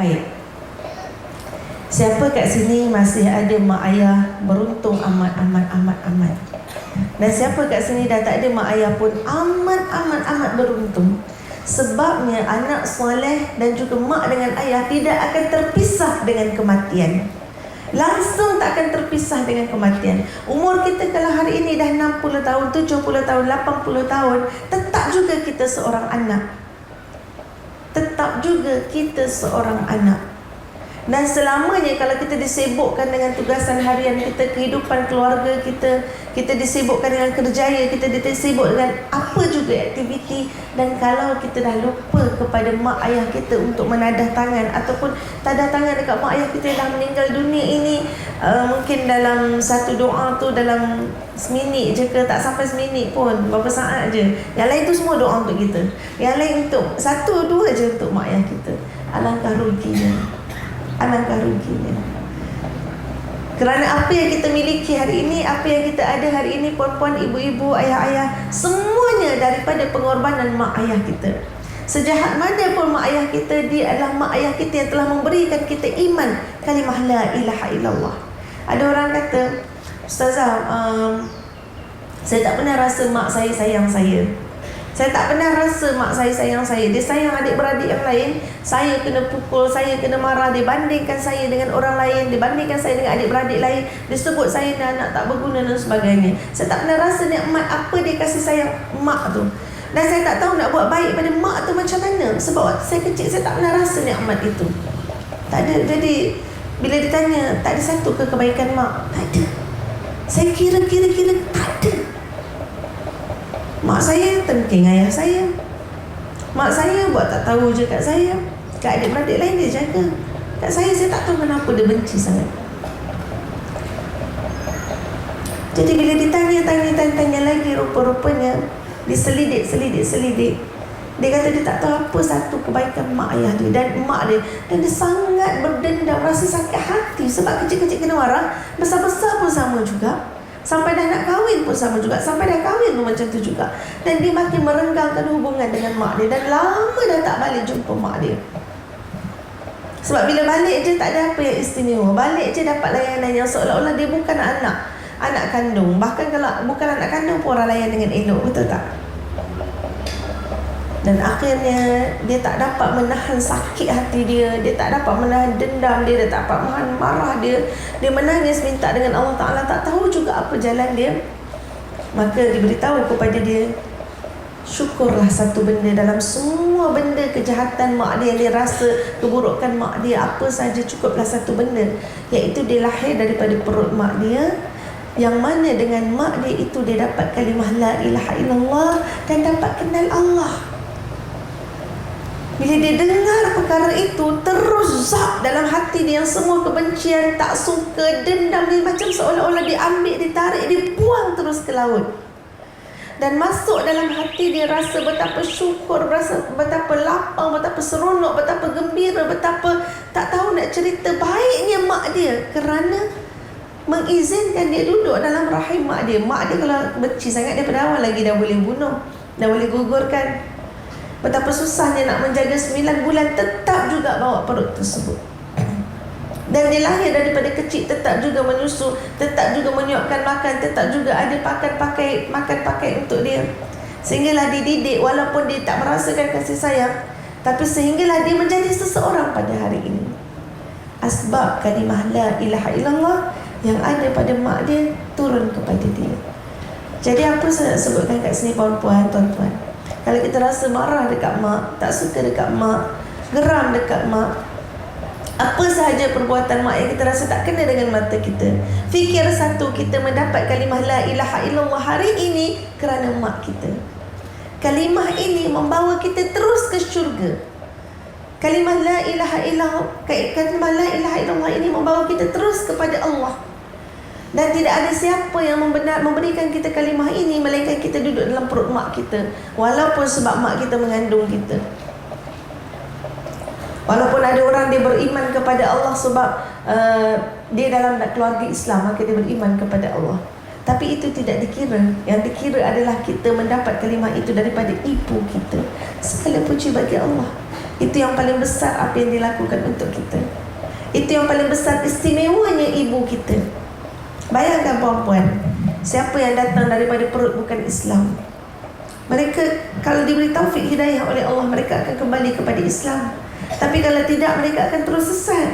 Baik, siapa kat sini masih ada mak ayah beruntung amat. Dan siapa kat sini dah tak ada mak ayah pun amat beruntung. Sebabnya anak soleh dan juga mak dengan ayah tidak akan terpisah dengan kematian. Langsung tak akan terpisah dengan kematian. Umur kita kalau hari ini dah 60 tahun, 70 tahun, 80 tahun, tetap juga kita seorang anak. Tetap juga kita seorang anak. Dan selamanya kalau kita disibukkan dengan tugasan harian kita, kehidupan keluarga kita, kita disibukkan dengan kerjaya, kita disibuk dengan apa juga aktiviti, dan kalau kita dah lupa kepada mak ayah kita untuk menadah tangan ataupun tadah tangan dekat mak ayah kita yang dah meninggal dunia ini, mungkin dalam satu doa tu dalam seminit je ke, tak sampai seminit pun, berapa saat je. Yang lain tu semua doa untuk kita, yang lain untuk satu dua je untuk mak ayah kita. Alangkah ruginya. Kerana apa yang kita miliki hari ini, apa yang kita ada hari ini, puan-puan, ibu-ibu, ayah-ayah, semuanya daripada pengorbanan mak ayah kita. Sejahat mana pun mak ayah kita, dia adalah mak ayah kita yang telah memberikan kita iman kalimah la ilaha illallah. Ada orang kata, Ustazah, saya tak pernah rasa mak saya sayang saya. Saya tak pernah rasa mak saya sayang saya. Dia sayang adik-beradik yang lain. Saya kena pukul, saya kena marah. Dia bandingkan saya dengan orang lain, dia bandingkan saya dengan adik-beradik lain. Dia sebut saya ni anak tak berguna dan sebagainya. Saya tak pernah rasa nikmat apa dia kasih sayang mak tu. Dan saya tak tahu nak buat baik pada mak tu macam mana. Sebab waktu saya kecil, saya tak pernah rasa nikmat itu. Tak ada. Jadi bila ditanya, tak ada satu ke kebaikan mak? Tak ada. Saya kira tak ada. Mak saya tengking ayah saya. Mak saya buat tak tahu je kat saya. Kat adik-beradik lain dia jaga. Kat saya tak tahu kenapa dia benci sangat. Jadi bila ditanya lagi, rupa-rupanya diselidik. Dia kata dia tak tahu apa satu kebaikan mak ayah dia dan mak dia. Dan dia sangat berdendam, rasa sakit hati. Sebab kecil-kecil kena marah, besar-besar pun sama juga. Sampai dah nak kahwin pun sama juga. Sampai dah kahwin pun macam tu juga. Dan dia makin merenggangkan hubungan dengan mak dia. Dan lama dah tak balik jumpa mak dia. Sebab bila balik je tak ada apa yang istimewa. Balik je dapat layanan yang seolah-olah dia bukan anak kandung. Bahkan kalau bukan anak kandung pun orang layan dengan elok. Betul tak? Dan akhirnya dia tak dapat menahan sakit hati dia. Dia tak dapat menahan dendam dia. Dia tak dapat menahan marah dia. Dia menangis minta dengan Allah Ta'ala. Tak tahu juga apa jalan dia. Maka diberitahu kepada dia, syukurlah satu benda dalam semua benda kejahatan mak dia yang dia rasa, keburukan mak dia, apa saja, cukuplah satu benda, iaitu dia lahir daripada perut mak dia. Yang mana dengan mak dia itu dia dapat kalimah la ilaha illallah dan dapat kenal Allah. Bila dia dengar perkara itu, terus zap dalam hati dia yang semua kebencian, tak suka, dendam dia macam seolah-olah diambil, ditarik, dibuang terus ke laut. Dan masuk dalam hati dia rasa betapa syukur, rasa betapa lapang, betapa seronok, betapa gembira, betapa tak tahu nak cerita baiknya mak dia kerana mengizinkan dia duduk dalam rahim mak dia. Mak dia kalau benci sangat daripada awal lagi dah boleh bunuh, dah boleh gugurkan. Betapa susahnya nak menjaga 9 bulan tetap juga bawa perut tersebut. Dan dia lahir daripada kecil tetap juga menyusu, tetap juga menyuapkan makan, tetap juga ada makan pakai untuk dia. Sehinggalah dididik walaupun dia tak merasakan kasih sayang, tapi sehinggalah dia menjadi seseorang pada hari ini. Asbab kalimah la ilaha illallah yang ada pada mak dia turun kepada dia. Jadi apa saya nak sebutkan kat sini, puan-puan, tuan-tuan, kalau kita rasa marah dekat mak, tak suka dekat mak, geram dekat mak, apa sahaja perbuatan mak yang kita rasa tak kena dengan mata kita, fikir satu, kita mendapat kalimah la ilaha illallah hari ini kerana mak kita. Kalimah ini membawa kita terus ke syurga. Kalimah la ilaha illallah ini membawa kita terus kepada Allah. Dan tidak ada siapa yang memberikan kita kalimah ini melainkan kita duduk dalam perut mak kita. Walaupun sebab mak kita mengandung kita. Walaupun ada orang dia beriman kepada Allah sebab dia dalam keluarga Islam, maka dia beriman kepada Allah. Tapi itu tidak dikira. Yang dikira adalah kita mendapat kalimah itu daripada ibu kita. Segala puji bagi Allah. Itu yang paling besar apa yang dilakukan untuk kita. Itu yang paling besar istimewanya ibu kita. Bayangkan puan-puan, siapa yang datang daripada perut bukan Islam, mereka kalau diberi taufik hidayah oleh Allah, mereka akan kembali kepada Islam. Tapi kalau tidak, mereka akan terus sesat.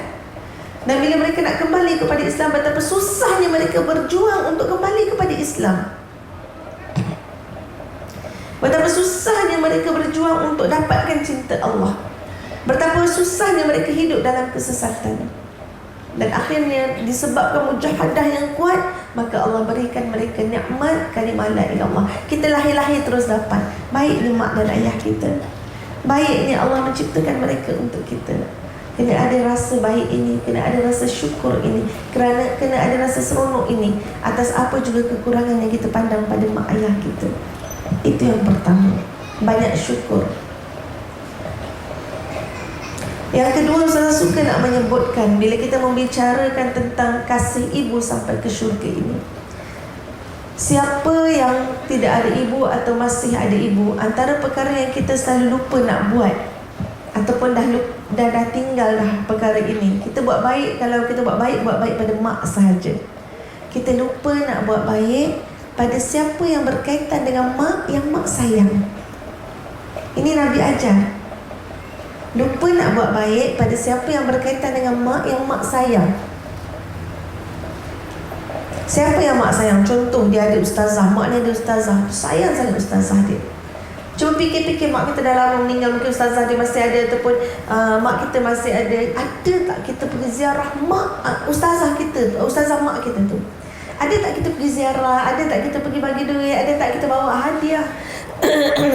Dan bila mereka nak kembali kepada Islam, betapa susahnya mereka berjuang untuk kembali kepada Islam. Betapa susahnya mereka berjuang untuk dapatkan cinta Allah. Betapa susahnya mereka hidup dalam kesesatan. Dan akhirnya disebabkan mujahadah yang kuat, maka Allah berikan mereka nikmat kalimah la ilallah. Kita lahir-lahir terus dapat. Baiknya mak dan ayah kita, baiknya Allah menciptakan mereka untuk kita. Kena ada rasa baik ini, kena ada rasa syukur ini, kena ada rasa seronok ini atas apa juga kekurangan yang kita pandang pada mak ayah kita. Itu yang pertama, banyak syukur. Yang kedua, saya suka nak menyebutkan bila kita membicarakan tentang kasih ibu sampai ke syurga ini. Siapa yang tidak ada ibu atau masih ada ibu, antara perkara yang kita selalu lupa nak buat ataupun dah tinggal dah perkara ini. Kita buat baik, kalau kita buat baik pada mak sahaja. Kita lupa nak buat baik pada siapa yang berkaitan dengan mak yang mak sayang. Ini Nabi ajar. Lupa nak buat baik pada siapa yang berkaitan dengan mak yang mak sayang. Siapa yang mak sayang? Contoh, dia ada ustazah, mak dia ada ustazah, sayang sangat ustazah dia. Cuba fikir-fikir, mak kita dah lama meninggal, mungkin ustazah dia masih ada, ataupun mak kita masih ada. Ada tak kita pergi ziarah mak ustazah kita, ustazah mak kita tu? Ada tak kita pergi ziarah? Ada tak kita pergi bagi duit? Ada tak kita bawa hadiah?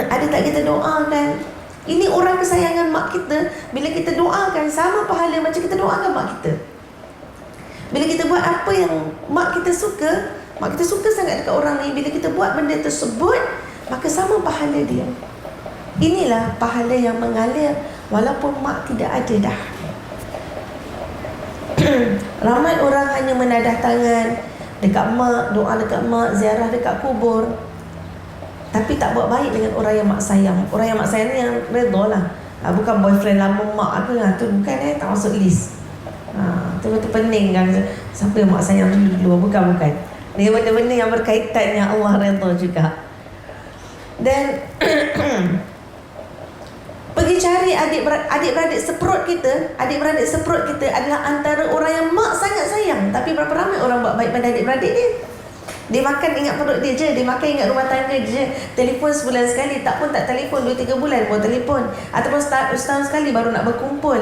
Ada tak kita doakan? Ini orang kesayangan mak kita. Bila kita doakan, sama pahala macam kita doakan mak kita. Bila kita buat apa yang mak kita suka, mak kita suka sangat dekat orang ni, bila kita buat benda tersebut, maka sama pahala dia. Inilah pahala yang mengalir walaupun mak tidak ada dah. Ramai orang hanya menadah tangan dekat mak, doa dekat mak, ziarah dekat kubur, tapi tak buat baik dengan orang yang mak sayang. Orang yang mak sayang ni yang redha lah. Bukan boyfriend lama mak apa lah. Tu bukan, tak masuk list. Tu betul pening kan. Siapa yang mak sayang dulu? Bukan. Dia benda-benda yang berkaitan yang Allah redha juga. Dan pergi cari adik-beradik seperut kita. Adik-beradik seperut kita adalah antara orang yang mak sangat sayang. Tapi berapa ramai orang buat baik pada adik-beradik dia? Dia makan ingat perut dia je, dia makan ingat rumah tangga je. Telefon sebulan sekali, tak pun tak telefon 2-3 bulan baru telefon. Ataupun setahun sekali baru nak berkumpul.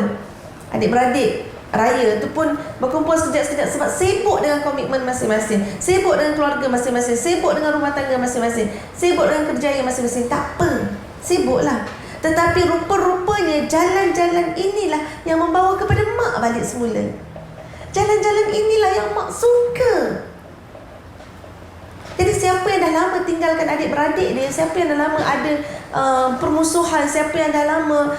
Adik-beradik raya tu pun berkumpul sekejap-sekejap sebab sibuk dengan komitmen masing-masing, sibuk dengan keluarga masing-masing, sibuk dengan rumah tangga masing-masing, sibuk dengan kerjaya masing-masing. Tak apa, sibuklah. Tetapi rupa-rupanya jalan-jalan inilah yang membawa kepada mak balik semula. Jalan-jalan inilah yang mak suka. Jadi siapa yang dah lama tinggalkan adik-beradik dia, siapa yang dah lama ada permusuhan, siapa yang dah lama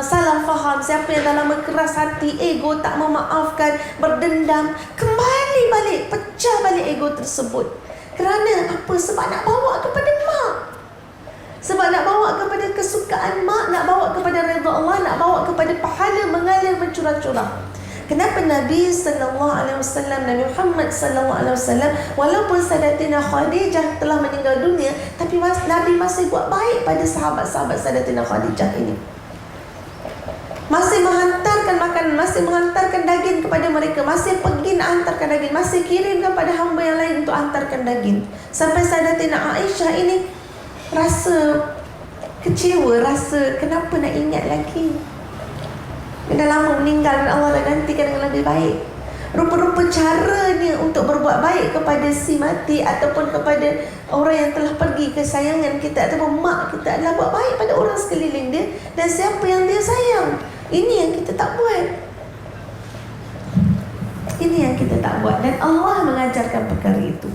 salah faham, siapa yang dah lama keras hati, ego, tak memaafkan, berdendam, kembali balik, pecah balik ego tersebut. Kerana apa? Sebab nak bawa kepada mak. Sebab nak bawa kepada kesukaan mak, nak bawa kepada redha Allah, nak bawa kepada pahala mengalir mencurah-curah. Kenapa Nabi SAW, Nabi Muhammad SAW, walaupun Sayyidatina Khadijah telah meninggal dunia, tapi Nabi masih buat baik pada sahabat-sahabat Sayyidatina Khadijah ini. Masih menghantarkan makanan, masih menghantarkan daging kepada mereka, masih pergi nak hantarkan daging, masih kirimkan pada hamba yang lain untuk hantarkan daging. Sampai Sayyidatina Aisyah ini rasa kecewa, rasa kenapa nak ingat lagi. Dia dah lama meninggal dan Allah dah gantikan dengan lebih baik. Rupa-rupa caranya untuk berbuat baik kepada si mati ataupun kepada orang yang telah pergi, kesayangan kita ataupun mak kita, adalah buat baik pada orang sekeliling dia dan siapa yang dia sayang. Ini yang kita tak buat. Ini yang kita tak buat. Dan Allah mengajarkan perkara itu.